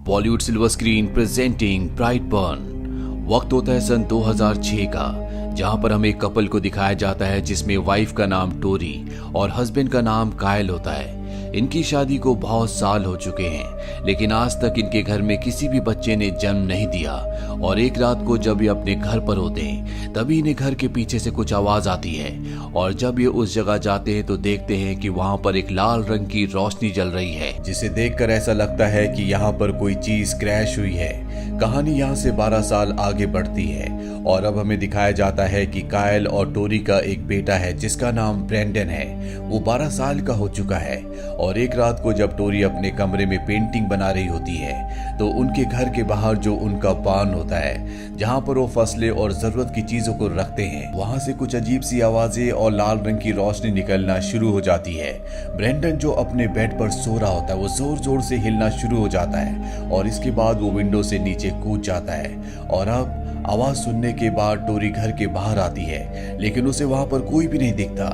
Bollywood silver screen presenting Brightburn. वक्त होता है सन 2006 का, जहां पर हमें एक कपल को दिखाया जाता है जिसमें वाइफ का नाम टोरी और हस्बैंड का नाम कायल होता है। इनकी शादी को बहुत साल हो चुके हैं, लेकिन आज तक इनके घर में किसी भी बच्चे ने जन्म नहीं दिया। और एक रात को जब ये अपने घर पर होते हैं, तभी इन्हें घर के पीछे से कुछ आवाज आती है। और जब ये उस जगह जाते हैं तो देखते हैं कि वहां पर एक लाल रंग की रोशनी जल रही है, जिसे देखकर ऐसा लगता है कि यहाँ पर कोई चीज क्रैश हुई है। कहानी यहाँ से 12 साल आगे बढ़ती है और अब हमें दिखाया जाता है कि कायल और टोरी का एक बेटा है जिसका नाम ब्रेंडन है। वो 12 साल का हो चुका है और एक रात को जब टोरी अपने कमरे में पेंटिंग बना रही होती है तो उनके घर के बाहर जो उनका बान होता है, जहाँ पर वो फसलें और जरूरत की चीजों को रखते हैं, वहां से कुछ अजीब सी आवाजें और लाल रंग की रोशनी निकलना शुरू हो जाती है। ब्रेंडन जो अपने बेड पर सो रहा होता है वो जोर जोर से हिलना शुरू हो जाता है और इसके बाद वो विंडो से नीचे कूद जाता है। और अब आवाज सुनने के बाद टोरी घर के बाहर आती है, लेकिन उसे वहां पर कोई भी नहीं दिखता।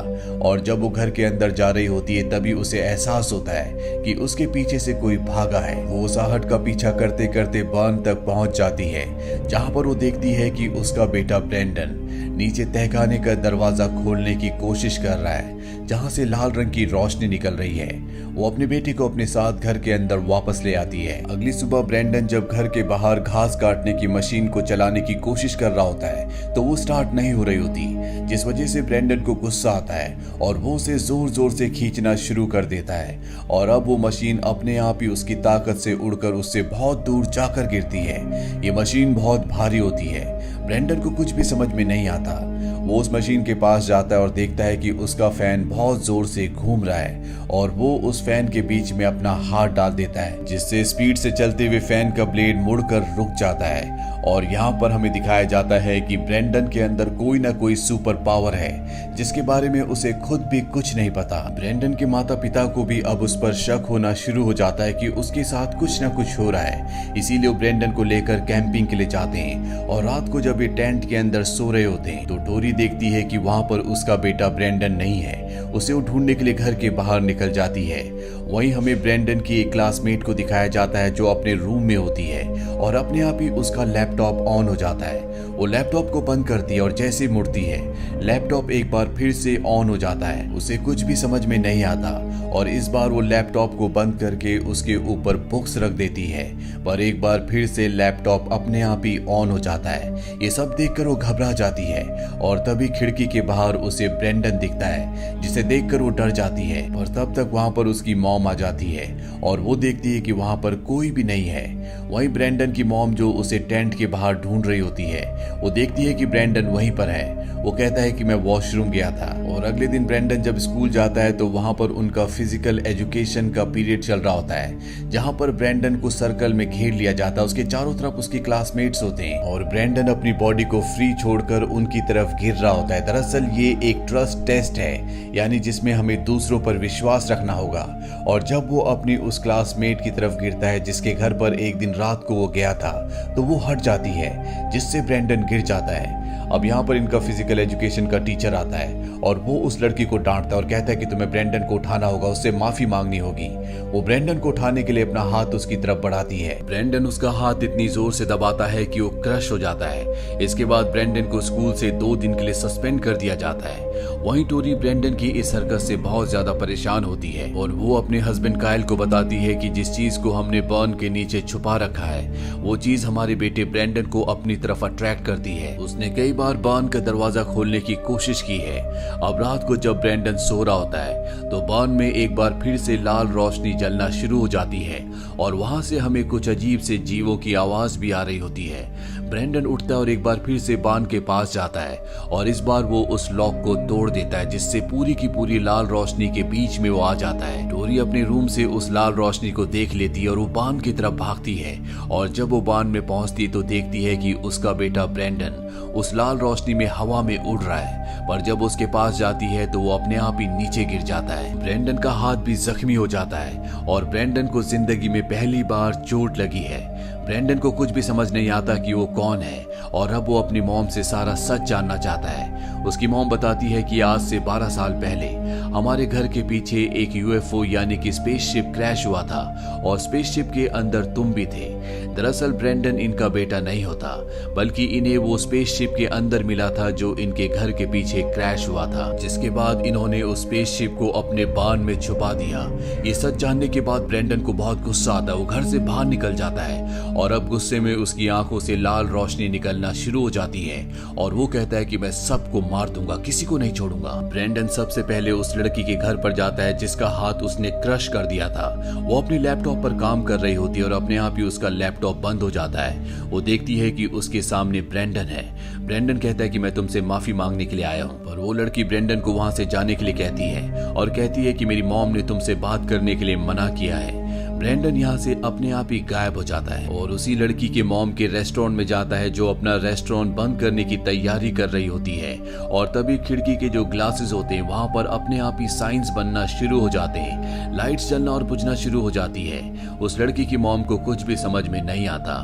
और जब वो घर के अंदर जा रही होती है तभी उसे एहसास होता है कि उसके पीछे से कोई भागा है। वो उस आहट का पीछा करते करते बांध तक पहुंच जाती है, जहां पर वो देखती है कि उसका बेटा ब्रेंडन नीचे तहखाने का दरवाजा खोलने की कोशिश कर रहा है, जहां से लाल रंग की रोशनी निकल रही है। वो अपने बेटे को अपने साथ घर के अंदर वापस ले आती है। अगली सुबह ब्रेंडन जब घर के बाहर घास काटने की मशीन को चलाने की कोशिश कर रहा होता है तो वो स्टार्ट नहीं हो रही होती, जिस वजह से ब्रेंडन को गुस्सा आता है और वो उसे जोर जोर से खींचना शुरू कर देता है। और अब वो मशीन अपने आप ही उसकी ताकत से उड़कर उससे बहुत दूर जाकर गिरती है। ये मशीन बहुत भारी होती है। ब्रेंडन को कुछ भी समझ में नहीं आता। वो उस मशीन के पास जाता है और देखता है कि उसका फैन बहुत जोर से घूम रहा है और वो उस फैन के बीच में अपना हाथ डाल देता है, जिससे स्पीड से चलते हुए फैन का ब्लेड मुड़कर रुक जाता है। और यहाँ पर हमें दिखाया जाता है कि ब्रेंडन के अंदर कोई ना कोई सुपर पावर है जिसके बारे में उसे खुद भी कुछ नहीं पता। ब्रेंडन के माता पिता को भी अब उस पर शक होना शुरू हो जाता है कि उसके साथ कुछ ना कुछ हो रहा है। इसीलिए वो ब्रेंडन को लेकर कैंपिंग के लिए जाते हैं। और रात को जब ये टेंट के अंदर सो रहे होते हैं तो टोरी देखती है कि वहां पर उसका बेटा ब्रेंडन नहीं है। उसे वो ढूंढने के लिए घर के बाहर निकल जाती है। वहीं हमें ब्रेंडन की एक क्लासमेट को दिखाया जाता है जो अपने रूम में होती है और अपने आप ही उसका लैपटॉप ऑन हो जाता है। वो लैपटॉप को बंद करती है और जैसे मुड़ती है लैपटॉप एक बार फिर से ऑन हो जाता है। उसे कुछ भी समझ में नहीं आता और इस बार वो लैपटॉप को बंद करके उसके ऊपर बुक्स रख देती है, पर एक बार फिर से लैपटॉप अपने आप ही ऑन हो जाता है। ये सब देखकर वो घबरा जाती है और तभी खिड़की के बाहर उसे ब्रेंडन दिखता है, जिसे देखकर वो डर जाती है। पर तब तक वहां पर उसकी मॉम आ जाती है और वो देखती है कि वहां पर कोई भी नहीं है। वहीं ब्रेंडन की मॉम जो उसे टेंट के बाहर ढूंढ रही होती है, वो देखती है कि ब्रेंडन वहीं पर है। वो कहता है कि मैं वॉशरूम गया था। और अगले दिन ब्रेंडन जब स्कूल जाता है तो वहां पर उनका फिजिकल एजुकेशन का पीरियड चल रहा होता है, जहां पर ब्रेंडन को सर्कल में घेर लिया जाता है। उसके चारों तरफ उसके क्लासमेट्स होते हैं और ब्रेंडन अपनी बॉडी को फ्री छोड़कर उनकी तरफ गिर रहा होता है। दरअसल ये एक ट्रस्ट टेस्ट है, यानी जिसमें हमें दूसरों पर विश्वास रखना होगा। और जब वो अपनी उस क्लासमेट की तरफ गिरता है जिसके घर पर एक दिन रात को वो गया था, तो वो हट जाती है, जिससे ब्रेंडन गिर जाता है। अब यहाँ पर इनका फिजिकल एजुकेशन का टीचर आता है और वो उस लड़की को डांटता है और कहता है कि तुम्हें ब्रेंडन को उठाना होगा, उससे माफी मांगनी होगी। वो ब्रेंडन को उठाने के लिए अपना हाथ उसकी तरफ बढ़ाती है। ब्रेंडन उसका हाथ इतनी जोर से दबाता है कि वो क्रश हो जाता है। इसके बाद ब्रेंडन को स्कूल से 2 दिन के लिए सस्पेंड कर दिया जाता है। वहीं टोरी ब्रेंडन की इस हरकत से बहुत ज्यादा परेशान होती है और वो अपने हस्बैंड कायल को बताती है कि जिस चीज को हमने बर्न के नीचे छुपा रखा है वो चीज हमारे बेटे ब्रेंडन को अपनी तरफ अट्रैक्ट करती है। उसने कई बार बर्न का दरवाजा खोलने की कोशिश की है। अब रात को जब ब्रेंडन सो रहा होता है तो बर्न में एक बार फिर से लाल रोशनी जलना शुरू हो जाती है और वहां से हमें कुछ अजीब से जीवों की आवाज भी आ रही होती है। ब्रेंडन उठता है और एक बार फिर से बान के पास जाता है और इस बार वो उस लॉक को तोड़ देता है, जिससे पूरी की पूरी लाल रोशनी के बीच में वो आ जाता है। टोरी अपने रूम से उस लाल रोशनी को देख लेती है और वो बान की तरफ भागती है। और जब वो बान में पहुंचती है तो देखती है कि उसका बेटा ब्रेंडन उस लाल रोशनी में हवा में उड़ रहा है। पर जब उसके पास जाती है तो वो अपने आप ही नीचे गिर जाता है। ब्रेंडन का हाथ भी जख्मी हो जाता है और ब्रेंडन को जिंदगी में पहली बार चोट लगी है। ब्रेंडन को कुछ भी समझ नहीं आता कि वो कौन है और अब वो अपनी मॉम से सारा सच जानना चाहता है। उसकी मॉम बताती है कि आज से 12 साल पहले हमारे घर के पीछे एक यूएफओ यानी कि स्पेसशिप क्रैश हुआ था और स्पेसशिप के अंदर तुम भी थे। दरअसल ब्रेंडन इनका बेटा नहीं होता, बल्कि इन्हें वो स्पेसशिप के अंदर मिला था जो इनके घर के पीछे क्रैश हुआ था, जिसके बाद इन्होंने उस स्पेसशिप को अपने बान में छुपा दिया। ये सच जानने के बाद ब्रेंडन को बहुत गुस्सा आता है। वो घर से बाहर निकल जाता है और अब गुस्से में उसकी आंखों से लाल रोशनी निकलना शुरू हो जाती है और वो कहता है कि मैं सबको मार दूंगा, किसी को नहीं छोड़ूंगा। ब्रेंडन सबसे पहले उस लड़की के घर पर जाता है जिसका हाथ उसने क्रश कर दिया था। वो अपने लैपटॉप पर काम कर रही होती है और अपने आप ही उसका लैपटॉप बंद हो जाता है। वो देखती है कि उसके सामने ब्रेंडन है। ब्रेंडन कहता है कि मैं तुमसे माफी मांगने के लिए आया हूँ, पर वो लड़की ब्रेंडन को वहां से जाने के लिए कहती है और कहती है कि मेरी मॉम ने तुमसे बात करने के लिए मना किया है। ब्रेंडन यहाँ से अपने आप ही गायब हो जाता है और उसी लड़की के मॉम के रेस्टोरेंट में जाता है जो अपना रेस्टोरेंट बंद करने की तैयारी कर रही होती है और तभी खिड़की के जो ग्लासेस होते हैं वहां पर अपने आप ही साइंस बनना शुरू हो जाते हैं, लाइट्स जलना और बुझना शुरू हो जाती है। उस लड़की की मॉम को कुछ भी समझ में नहीं आता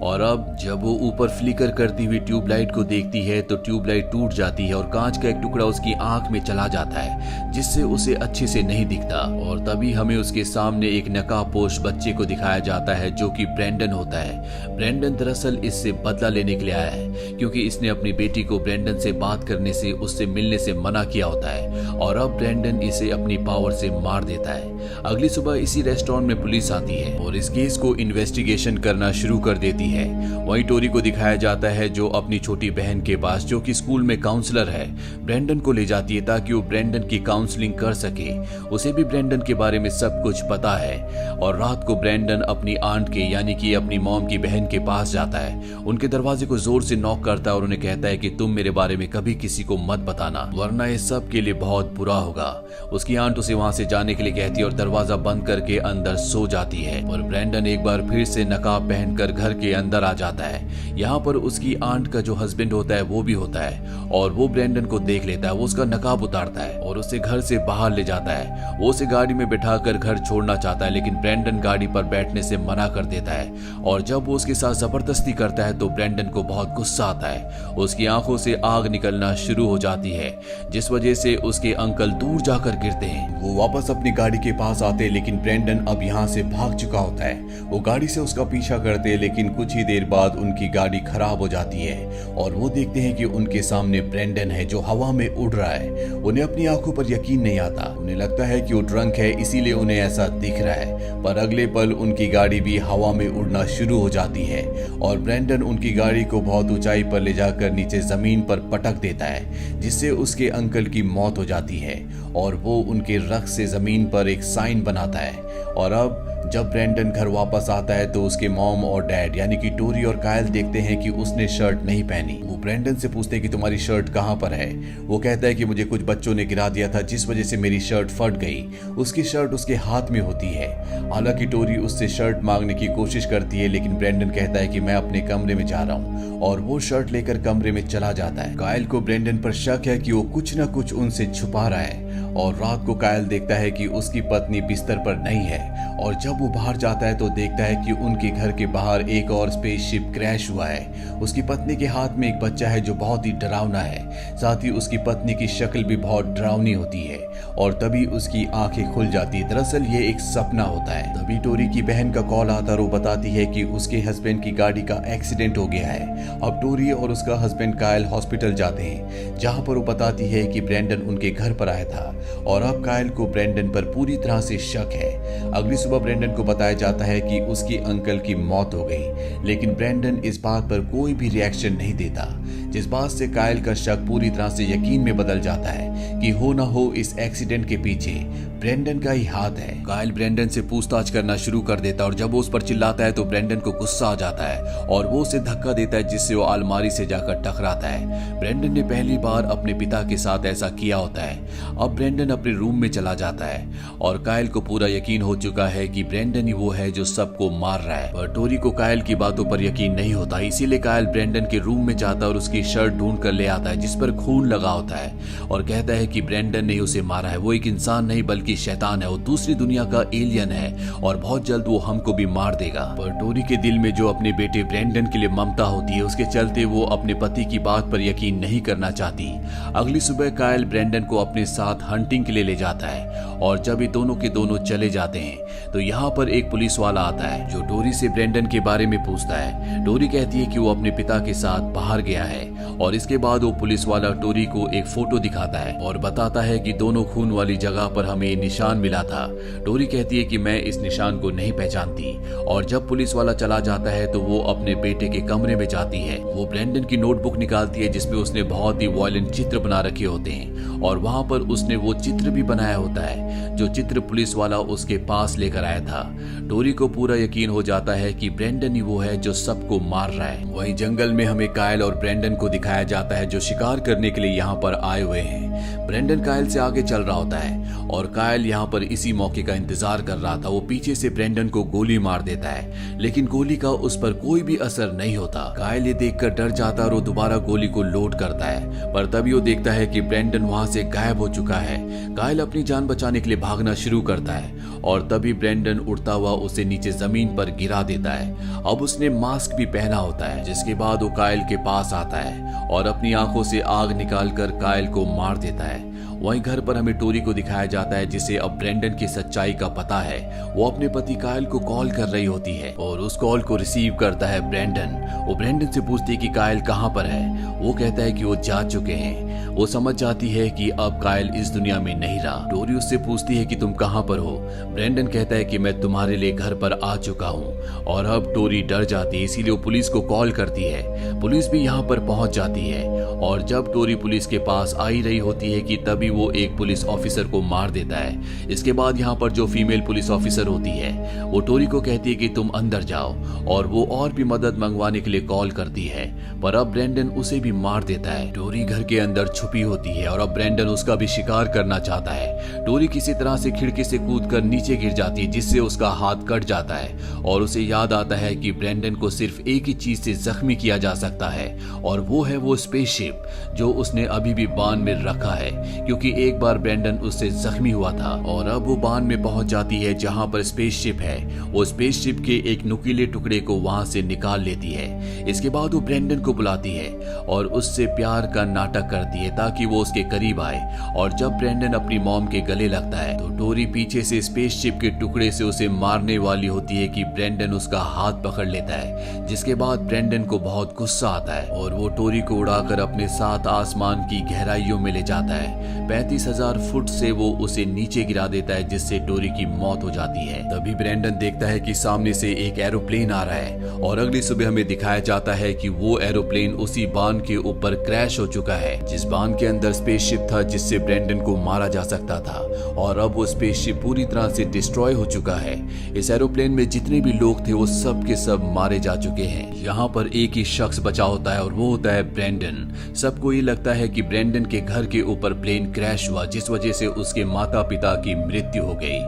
और अब जब वो ऊपर फ्लिकर करती हुई ट्यूबलाइट को देखती है तो ट्यूबलाइट टूट जाती है और कांच का एक टुकड़ा उसकी आंख में चला जाता है जिससे उसे अच्छे से नहीं दिखता। और तभी हमें उसके सामने एक नकाबपोश बच्चे को दिखाया जाता है जो कि ब्रेंडन होता है। ब्रेंडन दरअसल इससे बदला लेने के लिए आया है क्योंकि इसने अपनी बेटी को ब्रेंडन से बात करने से, उससे मिलने से मना किया होता है और अब ब्रेंडन इसे अपनी पावर से मार देता है। अगली सुबह इसी रेस्टोरेंट में पुलिस आती है और इस केस को इन्वेस्टिगेशन करना शुरू कर देती है। वहीं टोरी को दिखाया जाता है जो अपनी छोटी बहन के पास, जो कि स्कूल में काउंसलर है, ब्रेंडन को ले जाती है ताकि वो ब्रेंडन की काउंसलिंग कर सके। उसे भी ब्रेंडन के बारे में सब कुछ पता है और रात को ब्रेंडन अपनी आंट के यानी कि अपनी मॉम की बहन के पास जाता है। उनके दरवाजे को जोर से नॉक करता है और उन्हें कहता है कि तुम मेरे बारे में कभी किसी को मत बताना वरना ये सब के लिए बहुत बुरा होगा। उसकी आंट उसे वहां से जाने के लिए कहती है और दरवाजा बंद करके अंदर सो जाती है और ब्रेंडन एक बार फिर से नकाब पहनकर घर के अंदर आ जाता है। यहाँ पर उसकी आंट का जो हस्बैंड होता है वो भी होता है और वो ब्रेंडन को देख लेता है। वो उसका नकाब उतारता है और उसे घर से बाहर ले जाता है। वो उसे गाड़ी में बिठाकर घर छोड़ना चाहता है लेकिन ब्रेंडन गाड़ी पर बैठने से मना कर देता है और जब वो उसके साथ जबरदस्ती करता है तो ब्रेंडन को बहुत गुस्सा आता है। उसकी आंखों से आग निकलना शुरू हो जाती है जिस वजह से उसके अंकल दूर जाकर गिरते हैं। वो वापस अपनी गाड़ी के पास आते हैं लेकिन ब्रेंडन अब यहाँ से भाग चुका होता है। वो गाड़ी से उसका पीछा करते हैं लेकिन कुछ ही देर बाद उनकी गाड़ी खराब हो जाती है और वो देखते हैं कि उनके सामने ब्रेंडन है जो हवा में उड़ रहा है। उन्हें अपनी आंखों पर यकीन नहीं आता। उन्हें लगता है कि वो ड्रंक है इसीलिए उन्हें ऐसा दिख रहा है, पर अगले पल उनकी गाड़ी भी हवा में उड़ना शुरू हो जाती है और ब्रेंडन उनकी गाड़ी को बहुत ऊंचाई पर ले जाकर नीचे जमीन पर पटक देता है जिससे उसके अंकल की मौत हो जाती है और वो उनके रक्त से जमीन पर एक साइन बनाता है। और अब जब ब्रेंडन घर वापस आता है तो उसके मॉम और डैड यानी कि टोरी और कायल देखते हैं कि उसने शर्ट नहीं पहनी। वो ब्रेंडन से पूछते हैं कि तुम्हारी शर्ट कहाँ पर है। वो कहता है कि मुझे कुछ बच्चों ने गिरा दिया था जिस वजह से मेरी शर्ट फट गई। उसकी शर्ट उसके हाथ में होती है। हालांकि टोरी उससे शर्ट मांगने की कोशिश करती है लेकिन ब्रेंडन कहता है कि मैं अपने कमरे में जा रहा हूँ और वो शर्ट लेकर कमरे में चला जाता है। कायल को ब्रेंडन पर शक है कि वो कुछ न कुछ उनसे छुपा रहा है और रात को कायल देखता है कि उसकी पत्नी बिस्तर पर नहीं है और जब वो बाहर जाता है तो देखता है कि उनके घर के बाहर एक और स्पेसशिप क्रैश हुआ है। उसकी पत्नी के हाथ में एक बच्चा है जो बहुत ही डरावना है। साथ ही उसकी पत्नी की शक्ल भी बहुत डरावनी होती है और तभी उसकी आंखें खुल जाती है। दरअसल ये एक सपना होता है। तभी टोरी की बहन का कॉल आता है और वो बताती है कि उसके हस्बैंड की गाड़ी का एक्सीडेंट हो गया है। अब टोरी और उसका हस्बैंड कायल हॉस्पिटल जाते हैं जहां पर वो बताती है कि ब्रेंडन उनके घर पर आया था और अब कायल को ब्रेंडन पर पूरी तरह से शक है। अगली सुबह ब्रेंडन को बताया जाता है कि उसकी अंकल की मौत हो गई लेकिन ब्रेंडन इस बात पर कोई भी रिएक्शन नहीं देता जिस बात से कायल का शक पूरी तरह से यकीन में बदल जाता है कि हो ना हो इस एक्सीडेंट के पीछे ब्रेंडन का ही हाथ है। कायल ब्रेंडन से पूछताछ करना शुरू कर देता है और जब वो उस पर चिल्लाता है तो ब्रेंडन को गुस्सा आ जाता है और वो उसे धक्का देता है जिससे वो अलमारी से जाकर टकराता है। ब्रेंडन ने पहली बार अपने पिता के साथ ऐसा किया होता है। अब ब्रेंडन अपने रूम में चला जाता है और कायल को पूरा यकीन हो चुका है कि ब्रेंडन ही वो है जो सबको मार रहा है। पर टोरी को कायल की बातों पर यकीन नहीं होता, इसीलिए कायल ब्रेंडन के रूम में जाता और उसकी की शर्ट ढूंढ कर ले आता है जिस पर खून लगा होता है और कहता है कि ब्रेंडन ने उसे मारा है। वो एक इंसान नहीं बल्कि शैतान है, वो दूसरी दुनिया का एलियन है और बहुत जल्द वो हमको भी मार देगा। पर टोरी के दिल में जो अपने बेटे ब्रेंडन के लिए ममता होती है उसके चलते वो अपने पति की बात पर यकीन नहीं करना चाहती। अगली सुबह कायल ब्रेंडन को अपने साथ हंटिंग के लिए ले जाता है और जब ये दोनों के दोनों चले जाते हैं तो यहाँ पर एक पुलिस वाला आता है जो टोरी से ब्रेंडन के बारे में पूछता है। टोरी कहती है कि वो अपने पिता के साथ बाहर गया है और इसके बाद वो पुलिस वाला टोरी को एक फोटो दिखाता है और बताता है कि दोनों खून वाली जगह पर हमें निशान मिला था। टोरी कहती है कि मैं इस निशान को नहीं पहचानती और जब पुलिस वाला चला जाता है तो वो अपने बेटे के कमरे में जाती है। वो ब्रेंडन की नोटबुक निकालती है जिसमें उसने बहुत ही वायलेंट चित्र बना रखे होते हैं और वहां पर उसने वो चित्र भी बनाया होता है जो चित्र पुलिस वाला उसके पास लेकर आया था। टोरी को पूरा यकीन हो जाता है कि ब्रेंडन ही वो है जो सबको मार रहा है। वहीं जंगल में हमें कायल और ब्रेंडन को दिखाया जाता है जो शिकार करने के लिए यहाँ पर आए हुए हैं। ब्रेंडन कायल से आगे चल रहा होता है और कायल यहाँ पर इसी मौके का इंतजार कर रहा था। वो पीछे से ब्रेंडन को गोली मार देता है लेकिन गोली का उस पर कोई भी असर नहीं होता। कायल ये देखकर डर जाता है और वो दोबारा गोली को लोड करता है पर तभी वो देखता है कि ब्रेंडन वहां से गायब हो चुका है। कायल अपनी जान बचाने के लिए भागना शुरू करता है और तभी ब्रेंडन उड़ता हुआ उसे नीचे जमीन पर गिरा देता है। अब उसने मास्क भी पहना होता है जिसके बाद वो कायल के पास आता है और अपनी आंखों से आग निकालकर कायल को मार देता है। वहीं घर पर हमें टोरी को दिखाया जाता है जिसे अब ब्रेंडन की सच्चाई का पता है। वो अपने पति कायल को कॉल कर रही होती है और उस कॉल को रिसीव करता है ब्रेंडन। वो ब्रेंडन से पूछती है कि कायल कहाँ पर है। वो कहता है कि वो जा चुके हैं। वो समझ जाती है कि अब कायल इस दुनिया में नहीं रहा। टोरी उससे पूछती है कि तुम कहाँ पर हो। ब्रेंडन कहता है कि मैं तुम्हारे लिए घर पर आ चुका हूँ और अब टोरी डर जाती है इसीलिए वो पुलिस को कॉल करती है। पुलिस भी यहाँ पर पहुंच जाती है और जब टोरी पुलिस के पास आ ही रही होती है कि तभी वो एक पुलिस ऑफिसर को मार देता है। इसके बाद यहाँ पर जो फीमेल पुलिस ऑफिसर होती है वो टोरी को कहती है कि तुम अंदर जाओ और वो और भी मदद मंगवाने के लिए कॉल करती है पर अब ब्रेंडन उसे भी मार देता है। टोरी घर के अंदर छुपी होती है और अब ब्रेंडन उसका भी शिकार करना चाहता है। टोरी किसी तरह से खिड़की से कूदकर नीचे गिर जाती है जिससे उसका हाथ कट जाता है और उसे याद आता है कि ब्रेंडन को सिर्फ एक ही चीज से जख्मी किया जा सकता है और वो है वो स्पेसशिप जो उसने अभी भी बांध में रखा है क्योंकि एक बार ब्रेंडन उससे जख्मी हुआ था। और अब वो बांध में पहुंच जाती है जहां पर स्पेसशिप है। वो स्पेसशिप के एक नुकीले टुकड़े को वहां से निकाल लेती है। इसके बाद वो ब्रेंडन को बुलाती है और उससे प्यार का नाटक करती है ताकि वो उसके करीब आए और जब ब्रेंडन अपनी मॉम के गले लगता है तो टोरी पीछे से स्पेसशिप के टुकड़े से उसे मारने वाली होती है कि ब्रेंडन उसका हाथ पकड़ लेता है जिसके बाद ब्रेंडन को बहुत गुस्सा आता है और वो टोरी को उड़ाकर अपने साथ आसमान की गहराइयों में ले जाता है। 35,000 फुट से वो उसे नीचे गिरा देता है जिससे टोरी की मौत हो जाती है। तभी ब्रेंडन देखता है कि सामने से एक एरोप्लेन आ रहा है और अगली सुबह हमें दिखाया जाता है कि वो एरोप्लेन उसी बांध के ऊपर क्रैश हो चुका है जिस बांध के अंदर स्पेसशिप था जिससे ब्रेंडन को मारा जा सकता था और अब वो स्पेसशिप पूरी तरह से डिस्ट्रॉय हो चुका है। इस एरोप्लेन में जितने भी लोग थे वो सब के सब मारे जा चुके हैं। यहाँ पर एक ही शख्स बचा होता है और वो होता है ब्रेंडन। सबको ये लगता है कि ब्रेंडन के घर के ऊपर प्लेन क्रैश हुआ जिस वजह से उसके माता पिता की मृत्यु हो गई।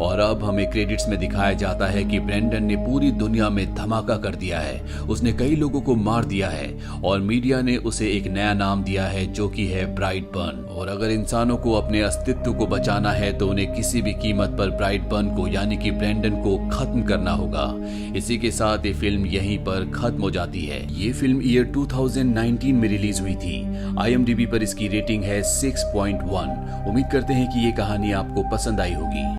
और अब हमें क्रेडिट्स में दिखाया जाता है कि ब्रेंडन ने पूरी दुनिया में धमाका कर दिया है। उसने कई लोगों को मार दिया है और मीडिया ने उसे एक नया नाम दिया है जो कि है ब्राइटबर्न। और अगर इंसानों को अपने अस्तित्व को बचाना है तो उन्हें किसी भी कीमत पर ब्राइटबर्न को यानी कि ब्रेंडन को खत्म करना होगा। इसी के साथ ये फिल्म यहीं पर खत्म हो जाती है। ये फिल्म ईयर 2019 में रिलीज हुई थी। IMDb पर इसकी रेटिंग है 6.1। उम्मीद करते हैं कि ये कहानी आपको पसंद आई होगी।